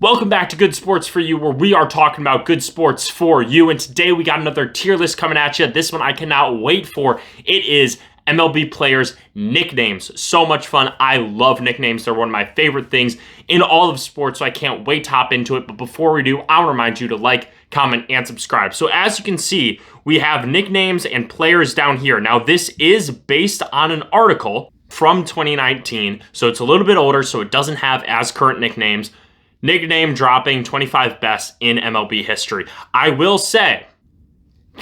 Welcome back to Good Sports For You, where we are talking about good sports for you. And today we got another tier list coming at you. This one I cannot wait for. It is MLB players' nicknames. So much fun. I love nicknames. They're one of my favorite things in all of sports, so I can't wait to hop into it. But before we do, I'll remind you to like, comment, and subscribe. So as you can see, we have nicknames and players down here. Now, this is based on an article from 2019, so it's a little bit older, so it doesn't have as current nicknames. Nickname dropping 25 best in MLB history. I will say,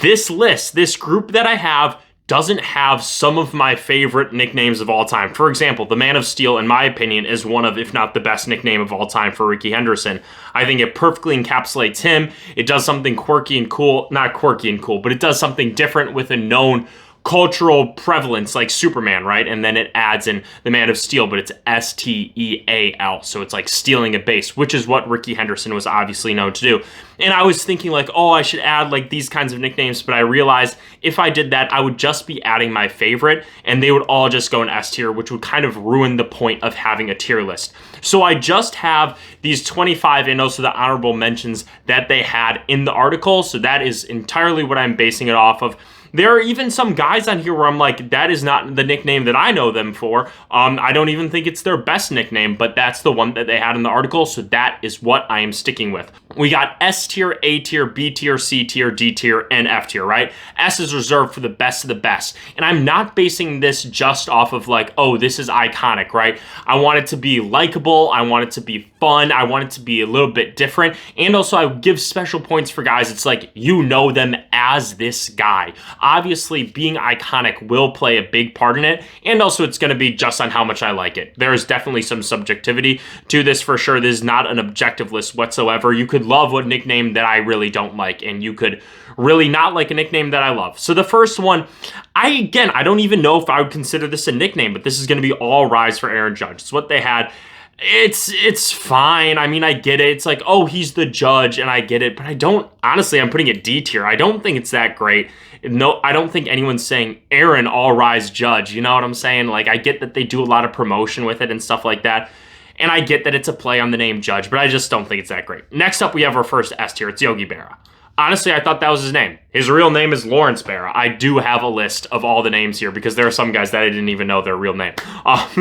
this list, this group that I have, doesn't have some of my favorite nicknames of all time. For example, the Man of Steel, in my opinion, is one of, if not the best nickname of all time for Rickey Henderson. I think it perfectly encapsulates him. It does something quirky and cool. Not quirky and cool, but it does something different with a known cultural prevalence like Superman, right? And then it adds in the Man of Steel, but it's S-T-E-A-L. So it's like stealing a base, which is what Rickey Henderson was obviously known to do. And I was thinking like, oh, I should add like these kinds of nicknames, but I realized if I did that, I would just be adding my favorite and they would all just go in S tier, which would kind of ruin the point of having a tier list. So I just have these 25 and also the honorable mentions that they had in the article. So that is entirely what I'm basing it off of. There are even some guys on here where I'm like, that is not the nickname that I know them for. I don't even think it's their best nickname, but that's the one that they had in the article, so that is what I am sticking with. We got S tier, A tier, B tier, C tier, D tier, and F tier, right? S is reserved for the best of the best. And I'm not basing this just off of like, oh, this is iconic, right? I want it to be likable. I want it to be fun. I want it to be a little bit different. And also I give special points for guys. It's like, you know them as this guy. Obviously, being iconic will play a big part in it, and also it's going to be just on how much I like it. There is definitely some subjectivity to this for sure. This is not an objective list whatsoever. You could love a nickname that I really don't like, and you could really not like a nickname that I love. So the first one, I don't even know if I would consider this a nickname, but this is going to be All Rise for Aaron Judge. It's what they had. It's fine. I mean, I get it. It's like, oh, he's the judge, and I get it, but I don't, honestly, I'm putting it D tier. I don't think it's that great. No, I don't think anyone's saying Aaron All Rise Judge. You know what I'm saying? Like, I get that they do a lot of promotion with it and stuff like that, and I get that it's a play on the name Judge, but I just don't think it's that great. Next up, we have our first S tier. It's Yogi Berra. Honestly, I thought that was his name. His real name is Lawrence Berra. I do have a list of all the names here because there are some guys that I didn't even know their real name.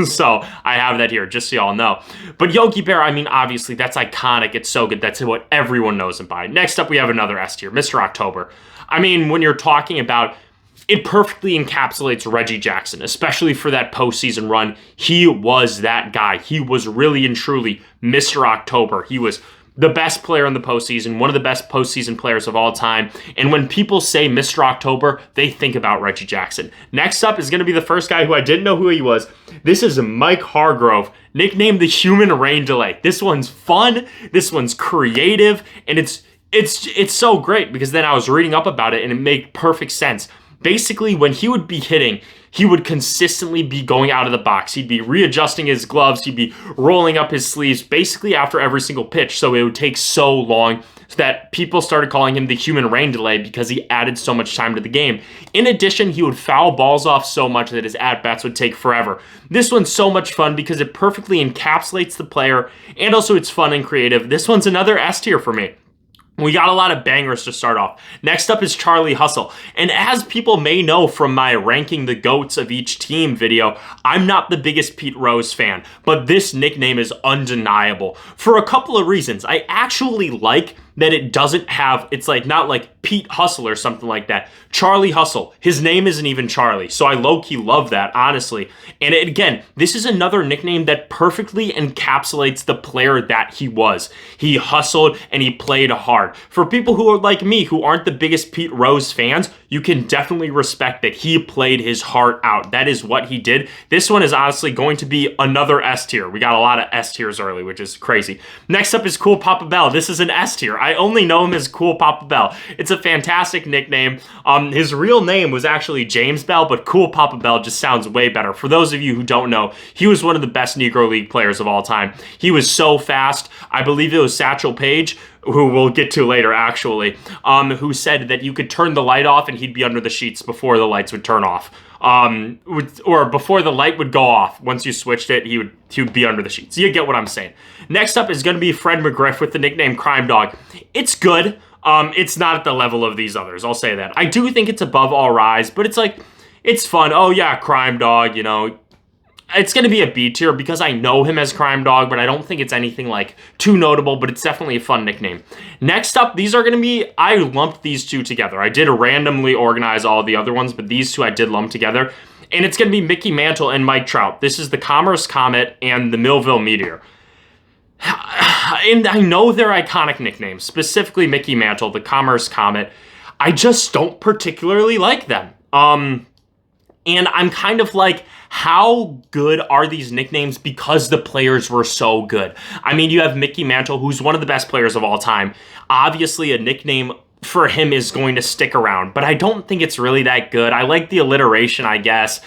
So I have that here just so y'all know. But Yogi Berra, I mean, obviously, that's iconic. It's so good. That's what everyone knows him by. Next up, we have another S tier, Mr. October. I mean, when you're talking about, it perfectly encapsulates Reggie Jackson, especially for that postseason run. He was that guy. He was really and truly Mr. October. He was the best player in the postseason, one of the best postseason players of all time. And when people say Mr. October, they think about Reggie Jackson. Next up is going to be the first guy who I didn't know who he was. This is Mike Hargrove, nicknamed the Human Rain Delay. This one's fun. This one's creative. And it's so great because then I was reading up about it and it made perfect sense. Basically, when he would be hitting, he would consistently be going out of the box. He'd be readjusting his gloves. He'd be rolling up his sleeves basically after every single pitch. So it would take so long that people started calling him the Human Rain Delay because he added so much time to the game. In addition, he would foul balls off so much that his at-bats would take forever. This one's so much fun because it perfectly encapsulates the player and also it's fun and creative. This one's another S tier for me. We got a lot of bangers to start off. Next up is Charlie Hustle. And as people may know from my ranking the GOATs of each team video, I'm not the biggest Pete Rose fan, but this nickname is undeniable for a couple of reasons. I actually like that it doesn't have, it's like not like Pete Hustle or something like that. Charlie Hustle. His name isn't even Charlie. So I low-key love that, honestly. And again, this is another nickname that perfectly encapsulates the player that he was. He hustled and he played hard. For people who are like me, who aren't the biggest Pete Rose fans, you can definitely respect that he played his heart out. That is what he did. This one is honestly going to be another S tier. We got a lot of S tiers early, which is crazy. Next up is Cool Papa Bell. This is an S tier. I only know him as Cool Papa Bell. It's a fantastic nickname. His real name was actually James Bell, but Cool Papa Bell just sounds way better. For those of you who don't know, he was one of the best Negro League players of all time. He was so fast. I believe it was Satchel Paige, who we'll get to later actually, who said that you could turn the light off and he'd be under the sheets before the lights would turn off. or before the light would go off. Once you switched it, he would be under the sheets. You get what I'm saying. Next up is going to be Fred McGriff with the nickname Crime Dog. It's good. It's not at the level of these others. I'll say that. I do think it's above All Rise, but it's like, it's fun. Oh yeah, Crime Dog, you know. It's going to be a B tier because I know him as Crime Dog, but I don't think it's anything like too notable, but it's definitely a fun nickname. Next up, these are going to be, I lumped these two together. I did randomly organize all the other ones, but these two I did lump together. And it's going to be Mickey Mantle and Mike Trout. This is the Commerce Comet and the Millville Meteor. And I know they're iconic nicknames, specifically Mickey Mantle, the Commerce Comet. I just don't particularly like them. And I'm kind of like, how good are these nicknames because the players were so good? I mean, you have Mickey Mantle, who's one of the best players of all time. Obviously, a nickname for him is going to stick around, but I don't think it's really that good. I like the alliteration, I guess.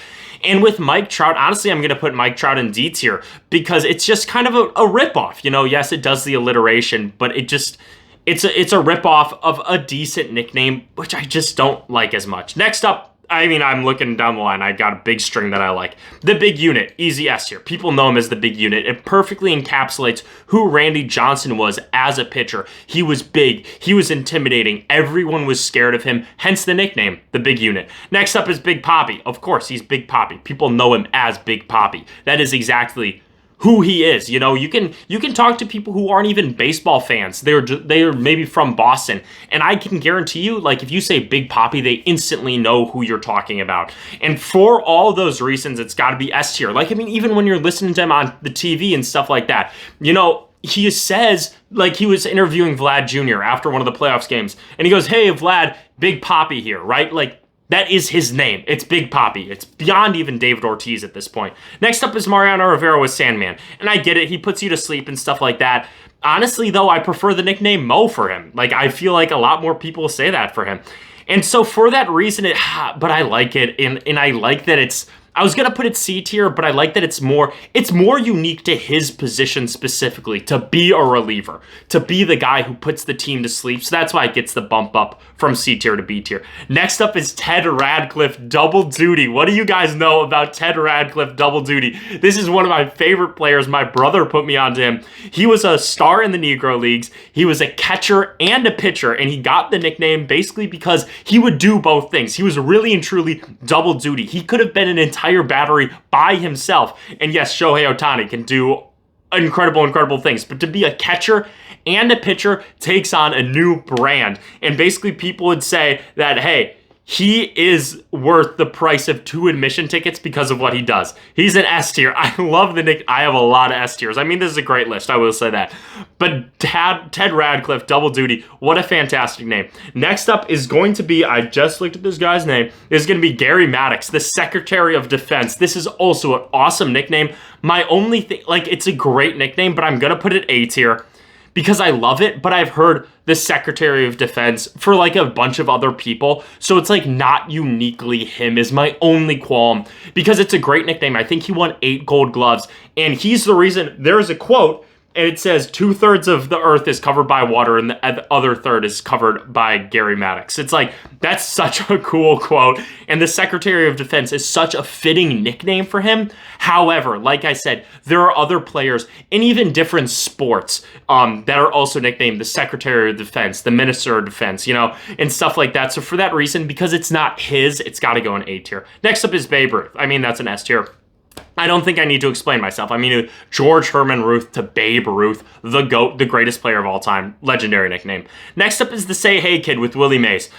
And with Mike Trout, honestly, I'm going to put Mike Trout in D tier because it's just kind of a ripoff. You know, yes, it does the alliteration, but it's a ripoff of a decent nickname, which I just don't like as much. Next up, I mean, I'm looking down the line. I got a big string that I like. The Big Unit, easy S here. People know him as the Big Unit. It perfectly encapsulates who Randy Johnson was as a pitcher. He was big. He was intimidating. Everyone was scared of him, hence the nickname, the Big Unit. Next up is Big Papi. Of course, he's Big Papi. People know him as Big Papi. That is exactly who he is. You know, you can talk to people who aren't even baseball fans. They're maybe from Boston, and I can guarantee you, like, if you say Big Papi, they instantly know who you're talking about. And for all those reasons, it's got to be S tier. Like, I mean, even when you're listening to him on the TV and stuff like that, you know, he says, like, he was interviewing Vlad Jr. after one of the playoffs games, and he goes, "Hey, Vlad, Big Papi here," right? Like, that is his name. It's Big Papi. It's beyond even David Ortiz at this point. Next up is Mariano Rivera with Sandman. And I get it. He puts you to sleep and stuff like that. Honestly, though, I prefer the nickname Mo for him. Like, I feel like a lot more people say that for him. And so for that reason, but I like it. And I like that I was going to put it C tier, but I like that it's more unique to his position specifically, to be a reliever, to be the guy who puts the team to sleep. So that's why it gets the bump up from C tier to B tier. Next up is Ted Radcliffe, Double Duty. What do you guys know about Ted Radcliffe, Double Duty? This is one of my favorite players. My brother put me onto him. He was a star in the Negro Leagues. He was a catcher and a pitcher, and he got the nickname basically because he would do both things. He was really and truly double duty. He could have been an entire battery by himself. And yes, Shohei Ohtani can do incredible things. But to be a catcher and a pitcher takes on a new brand. And basically people would say that, hey, he is worth the price of 2 admission tickets because of what he does. He's an S tier. I love the nick. I have a lot of S tiers. I mean, this is a great list. I will say that. But Ted Radcliffe, Double Duty, what a fantastic name. Next up is going to be, I just looked at this guy's name, is going to be Gary Maddox, the Secretary of Defense. This is also an awesome nickname. My only thing, like, it's a great nickname, but I'm going to put it A tier because I love it, but I've heard the Secretary of Defense for like a bunch of other people. So it's like not uniquely him is my only qualm because it's a great nickname. I think he won 8 Gold Gloves, and he's the reason. There's a quote, and it says 2/3 of the earth is covered by water and the other third is covered by Gary Maddox. It's like, that's such a cool quote. And the Secretary of Defense is such a fitting nickname for him. However, like I said, there are other players in even different sports that are also nicknamed the Secretary of Defense, the Minister of Defense, you know, and stuff like that. So for that reason, because it's not his, it's got to go in A tier. Next up is Babe Ruth. I mean, that's an S tier. I don't think I need to explain myself. I mean, George Herman Ruth to Babe Ruth, the GOAT, the greatest player of all time, legendary nickname. Next up is the Say Hey Kid with Willie Mays.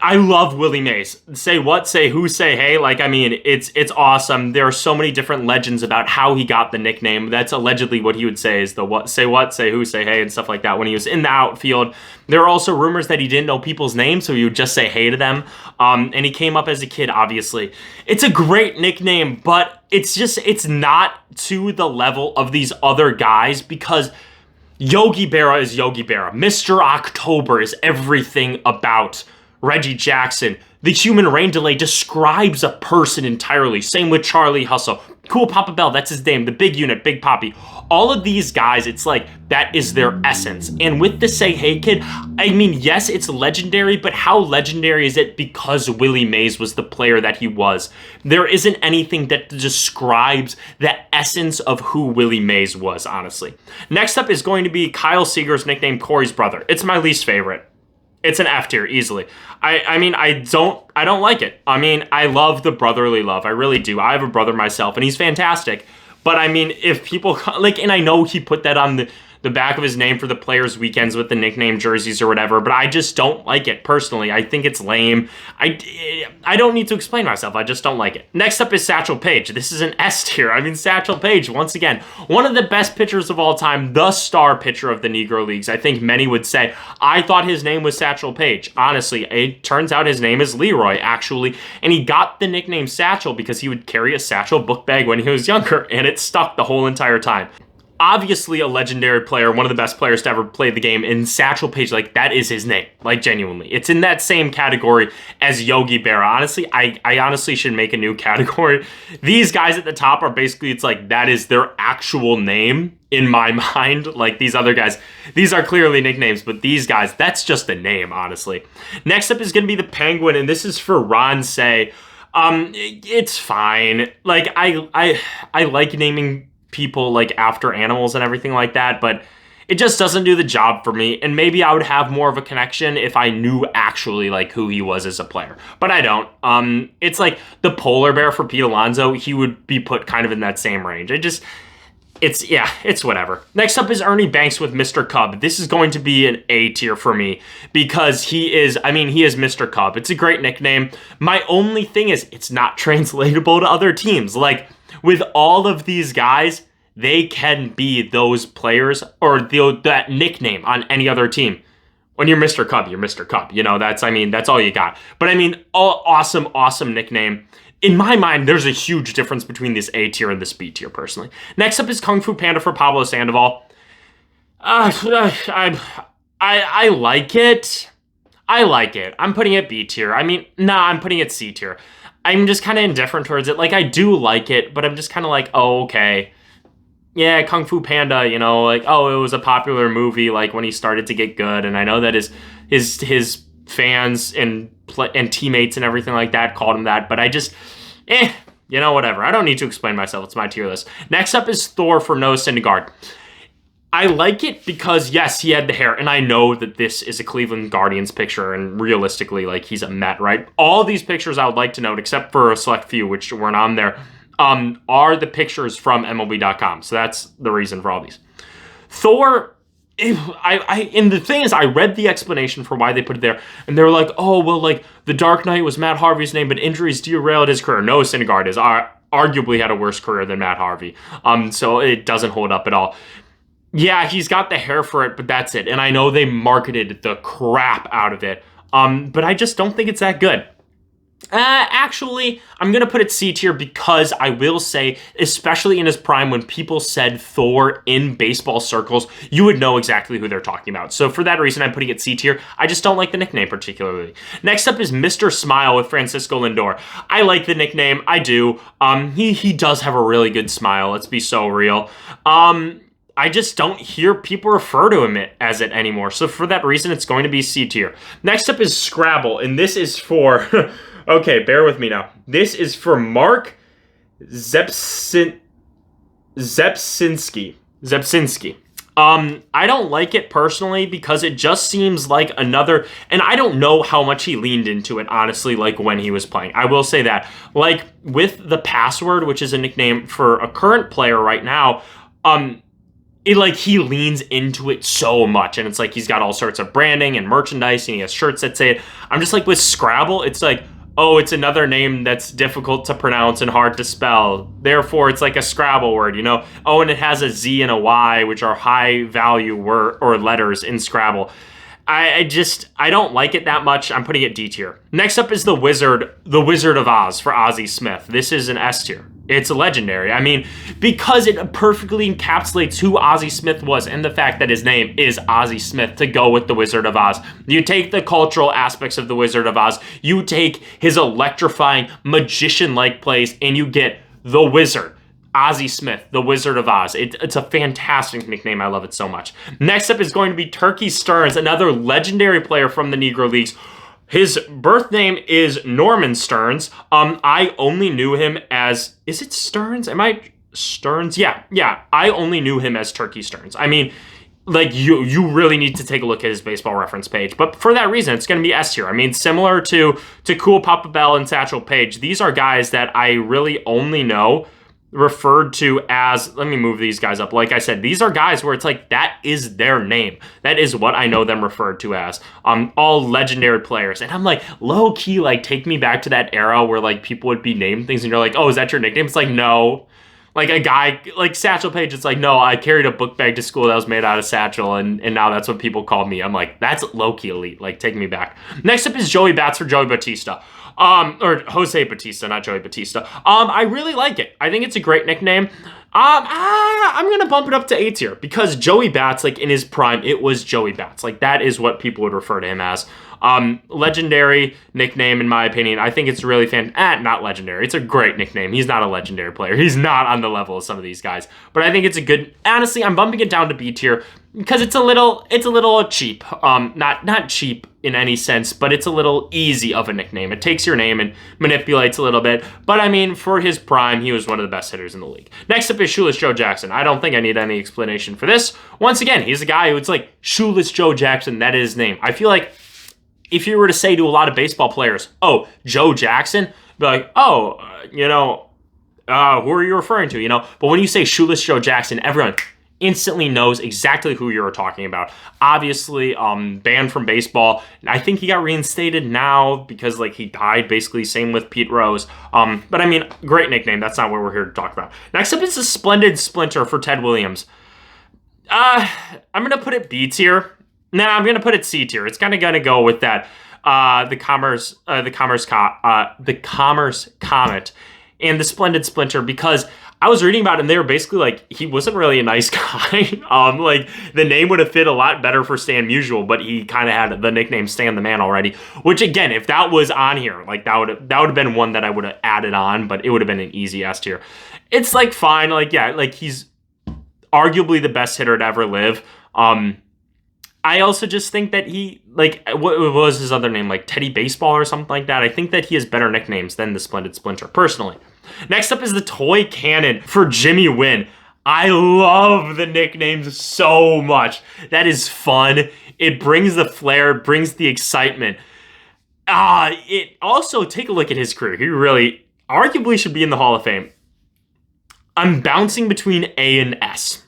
I love Willie Mays. Say what, say who, say hey. Like, I mean, it's awesome. There are so many different legends about how he got the nickname. That's allegedly what he would say is the what, say who, say hey, and stuff like that when he was in the outfield. There are also rumors that he didn't know people's names, so he would just say hey to them. And he came up as a kid, obviously. It's a great nickname, but it's not to the level of these other guys because Yogi Berra is Yogi Berra. Mr. October is everything about Reggie Jackson. The human rain delay describes a person entirely. Same with Charlie Hustle. Cool Papa Bell, that's his name. The big unit, Big Poppy. All of these guys, it's like, that is their essence. And with the Say Hey Kid, I mean, yes, it's legendary, but how legendary is it because Willie Mays was the player that he was? There isn't anything that describes the essence of who Willie Mays was, honestly. Next up is going to be Kyle Seager's nickname, Corey's brother. It's my least favorite. It's an F tier, easily. I mean, I don't like it. I mean, I love the brotherly love. I really do. I have a brother myself, and he's fantastic. But I mean, if people, like, and I know he put that on the back of his name for the players' weekends with the nickname jerseys or whatever, but I just don't like it personally. I think it's lame. I don't need to explain myself. I just don't like it. Next up is Satchel Paige. This is an S tier. I mean, Satchel Paige, once again, one of the best pitchers of all time, the star pitcher of the Negro Leagues. I think many would say. I thought his name was Satchel Paige. Honestly, it turns out his name is Leroy, actually, and he got the nickname Satchel because he would carry a satchel book bag when he was younger, and it stuck the whole entire time. Obviously a legendary player, one of the best players to ever play the game, and Satchel Paige, like, that is his name, like, genuinely. It's in that same category as Yogi Berra. Honestly, I honestly should make a new category. These guys at the top are basically, it's like, that is their actual name in my mind. Like, these other guys, these are clearly nicknames, but these guys, that's just a name, honestly. Next up is going to be the Penguin, and this is for Ron Say. It's fine. Like, I like naming people like after animals and everything like that, but it just doesn't do the job for me. And maybe I would have more of a connection if I knew actually like who he was as a player, but I don't. It's like the polar bear for Pete Alonso. He would be put kind of in that same range. It's whatever. Next up is Ernie Banks with Mr. Cub. This is going to be an A tier for me because he is Mr. Cub. It's a great nickname. My only thing is it's not translatable to other teams. Like, with all of these guys, they can be those players or that nickname on any other team. When you're Mr. Cub, you're Mr. Cub. You know, that's all you got. But I mean, awesome nickname. In my mind, there's a huge difference between this A tier and this B tier, personally. Next up is Kung Fu Panda for Pablo Sandoval. I like it. I like it. I'm putting it B tier. I mean, I'm putting it C tier. I'm just kind of indifferent towards it. Like, I do like it, but I'm just kind of like, oh, okay. Yeah, Kung Fu Panda, you know, like, oh, it was a popular movie, like, when he started to get good, and I know that his fans and teammates and everything like that called him that, but I just, you know, whatever. I don't need to explain myself. It's my tier list. Next up is Thor for Noah Syndergaard. I like it because, yes, he had the hair, and I know that this is a Cleveland Guardians picture, and realistically, like, he's a Met, right? All these pictures I would like to note, except for a select few, which weren't on there, are the pictures from MLB.com. So that's the reason for all these. Thor, and the thing is, I read the explanation for why they put it there, and they were like, oh, well, like, the Dark Knight was Matt Harvey's name, but injuries derailed his career. Noah Syndergaard is arguably had a worse career than Matt Harvey. So it doesn't hold up at all. Yeah, he's got the hair for it, but that's it. And I know they marketed the crap out of it, but I just don't think it's that good. Actually, I'm going to put it C tier because I will say, especially in his prime, when people said Thor in baseball circles, you would know exactly who they're talking about. So for that reason, I'm putting it C tier. I just don't like the nickname particularly. Next up is Mr. Smile with Francisco Lindor. I like the nickname. I do. He does have a really good smile. Let's be so real. I just don't hear people refer to him as it anymore. So for that reason, it's going to be C tier. Next up is Scrabble, and this is for... okay, bear with me now. This is for Mark Zepsinski. I don't like it personally because it just seems like another, and I don't know how much he leaned into it, honestly, like when he was playing. I will say that. Like with the password, which is a nickname for a current player right now, he leans into it so much, and it's like he's got all sorts of branding and merchandise, and he has shirts that say it. I'm just like, with Scrabble, it's like, oh, it's another name that's difficult to pronounce and hard to spell. Therefore, it's like a Scrabble word, you know? Oh, and it has a Z and a Y, which are high value word or letters in Scrabble. I don't like it that much. I'm putting it D tier. Next up is the Wizard of Oz for Ozzie Smith. This is an S tier. It's legendary. I mean, because it perfectly encapsulates who Ozzie Smith was and the fact that his name is Ozzie Smith to go with the Wizard of Oz. You take the cultural aspects of the Wizard of Oz, you take his electrifying magician-like plays, and you get the Wizard. Ozzie Smith, the Wizard of Oz. It's a fantastic nickname. I love it so much. Next up is going to be Turkey Stearns, another legendary player from the Negro Leagues. His birth name is Norman Stearns. I only knew him as, is it Stearns? Am I Stearns? Yeah. I only knew him as Turkey Stearns. I mean, like, you really need to take a look at his baseball reference page. But for that reason, it's going to be S tier. I mean, similar to Cool Papa Bell and Satchel Paige, these are guys that I really only know referred to as, let me move these guys up. Like I said, these are guys where it's like, that is their name. That is what I know them referred to as. All legendary players. And I'm like, low key, like, take me back to that era where like people would be named things and you're like, oh, is that your nickname? It's like, no. Like a guy like Satchel Paige, it's like, no, I carried a book bag to school that was made out of satchel, and now that's what people call me. I'm like, that's low-key elite. Like, take me back. Next up is Joey Bats for Joey Batista. Or Jose Batista, not Joey Batista. I really like it. I think it's a great nickname. I'm gonna bump it up to A tier because Joey Bats, like in his prime, it was Joey Bats. Like that is what people would refer to him as. Legendary nickname in my opinion. I think it's really not legendary. It's a great nickname. He's not a legendary player. He's not on the level of some of these guys. But I think it's a good. Honestly, I'm bumping it down to B tier because it's a little cheap. Not cheap in any sense, but it's a little easy of a nickname. It takes your name and manipulates a little bit. But I mean, for his prime, he was one of the best hitters in the league. Next up is Shoeless Joe Jackson. I don't think I need any explanation for this. Once again, he's a guy who it's like Shoeless Joe Jackson. That is his name. I feel like if you were to say to a lot of baseball players, oh, Joe Jackson, be like, oh, who are you referring to, But when you say Shoeless Joe Jackson, everyone instantly knows exactly who you're talking about. Obviously, banned from baseball. I think he got reinstated now because, like, he died, basically. Same with Pete Rose. But, I mean, great nickname. That's not what we're here to talk about. Next up is the Splendid Splinter for Ted Williams. I'm going to put it B tier. Nah, I'm going to put it C tier. It's kind of going to go with that. The Commerce Comet and the Splendid Splinter, because I was reading about it and they were basically like, he wasn't really a nice guy. Like the name would have fit a lot better for Stan Musial, but he kind of had the nickname Stan the Man already, which again, if that was on here, like that would have been one that I would have added on, but it would have been an easy S tier. It's like fine. Like, yeah, like he's arguably the best hitter to ever live. I also just think that he, like, what was his other name? Like Teddy Baseball or something like that. I think that he has better nicknames than the Splendid Splinter, personally. Next up is the Toy Cannon for Jimmy Wynn. I love the nicknames so much. That is fun. It brings the flair, it brings the excitement. It also, take a look at his career. He really, arguably should be in the Hall of Fame. I'm bouncing between A and S.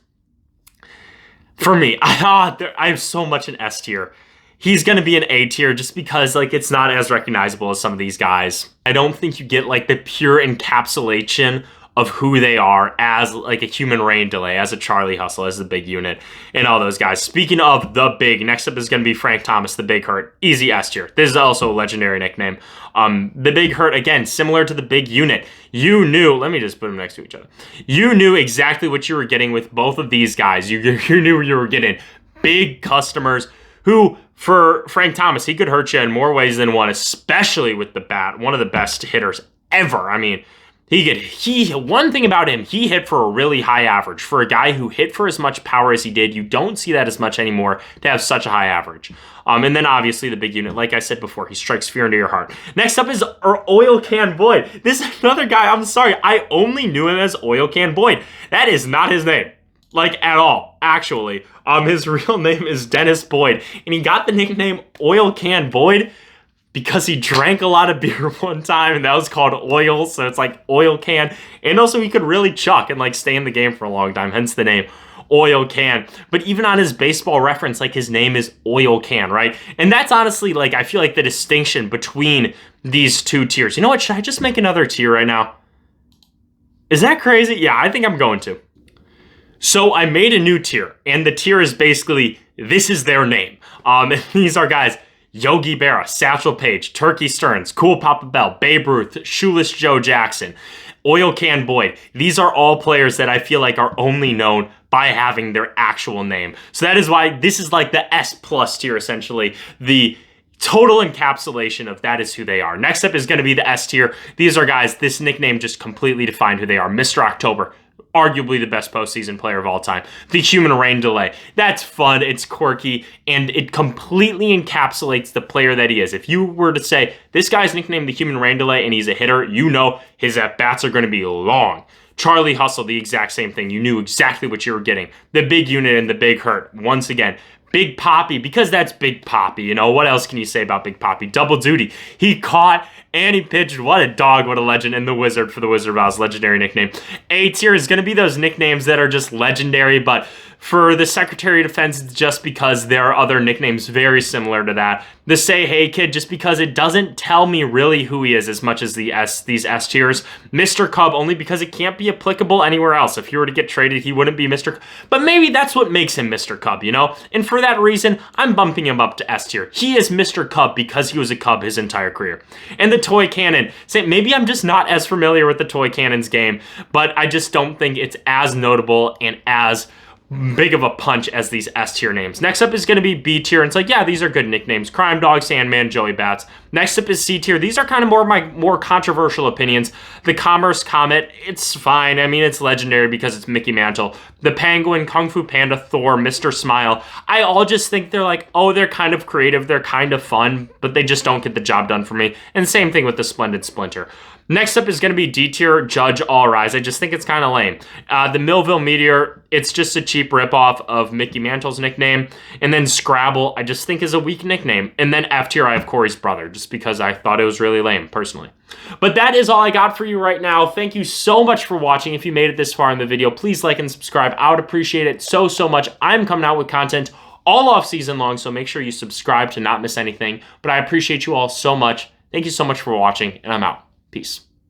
For me, I have so much an S tier. He's going to be an A tier just because, like, it's not as recognizable as some of these guys. I don't think you get, like, the pure encapsulation of who they are as, like, a Human Rain Delay, as a Charlie Hustle, as the Big Unit, and all those guys. Speaking of the Big, next up is going to be Frank Thomas, the Big Hurt. Easy S tier. This is also a legendary nickname. The Big Hurt, again, similar to the Big Unit. You knew, let me just put them next to each other. You knew exactly what you were getting with both of these guys. You knew you were getting big customers who, for Frank Thomas, he could hurt you in more ways than one, especially with the bat. One of the best hitters ever. I mean, one thing about him, he hit for a really high average. For a guy who hit for as much power as he did, you don't see that as much anymore to have such a high average. And then obviously the Big Unit, like I said before, he strikes fear into your heart. Next up is Oil Can Boyd. This is another guy, I'm sorry, I only knew him as Oil Can Boyd. That is not his name. Like, at all, actually. His real name is Dennis Boyd, and he got the nickname Oil Can Boyd because he drank a lot of beer one time, and that was called oil, so it's like oil can. And also, he could really chuck and, like, stay in the game for a long time, hence the name Oil Can. But even on his baseball reference, like, his name is Oil Can, right? And that's honestly, like, I feel like the distinction between these two tiers. You know what? Should I just make another tier right now? Is that crazy? Yeah, I think I'm going to. So I made a new tier, and the tier is basically, this is their name. These are guys: Yogi Berra, Satchel Paige, Turkey Stearns, Cool Papa Bell, Babe Ruth, Shoeless Joe Jackson, Oil Can Boyd. These are all players that I feel like are only known by having their actual name. So that is why this is like the S plus tier, essentially. The total encapsulation of that is who they are. Next up is going to be the S tier. These are guys, this nickname just completely defined who they are. Mr. October. arguably the best postseason player of all time. The human rain delay. That's fun, it's quirky, and it completely encapsulates the player that he is. If you were to say, this guy's nicknamed the human rain delay and he's a hitter, you know his at-bats are going to be long. Charlie Hustle, the exact same thing. You knew exactly what you were getting. The big unit and the big hurt. Once again, Big Poppy, because that's Big Poppy. You know, what else can you say about Big Poppy? Double duty. He caught and he pitched. What a dog, what a legend. And the Wizard for the Wizard of Oz, legendary nickname. A tier is going to be those nicknames that are just legendary, but for the Secretary of Defense, it's just because there are other nicknames very similar to that. The Say Hey Kid, just because it doesn't tell me really who he is as much as these S tiers. Mr. Cub, only because it can't be applicable anywhere else. If he were to get traded, he wouldn't be Mr. Cub. But maybe that's what makes him Mr. Cub, you know? And for that reason, I'm bumping him up to S tier. He is Mr. Cub because he was a Cub his entire career. And the Toy Cannon, maybe I'm just not as familiar with the Toy Cannon's game, but I just don't think it's as notable and as big of a punch as these S tier names. Next up is going to be B tier. And it's like, yeah, these are good nicknames. Crime Dog, Sandman, Joey Bats. Next up is C tier. These are kind of more of my more controversial opinions. The Commerce Comet, it's fine. I mean, it's legendary because it's Mickey Mantle. The Penguin, Kung Fu Panda, Thor, Mr. Smile. I all just think they're like, oh, they're kind of creative. They're kind of fun, but they just don't get the job done for me. And same thing with the Splendid Splinter. Next up is going to be D tier, Judge All Rise. I just think it's kind of lame. The Millville Meteor, it's just a cheap ripoff of Mickey Mantle's nickname. And then Scrabble, I just think is a weak nickname. And then F tier, I have Corey's brother, just because I thought it was really lame, personally. But that is all I got for you right now. Thank you so much for watching. If you made it this far in the video, please like and subscribe. I would appreciate it so, so much. I'm coming out with content all off season long, so make sure you subscribe to not miss anything. But I appreciate you all so much. Thank you so much for watching, and I'm out. Peace.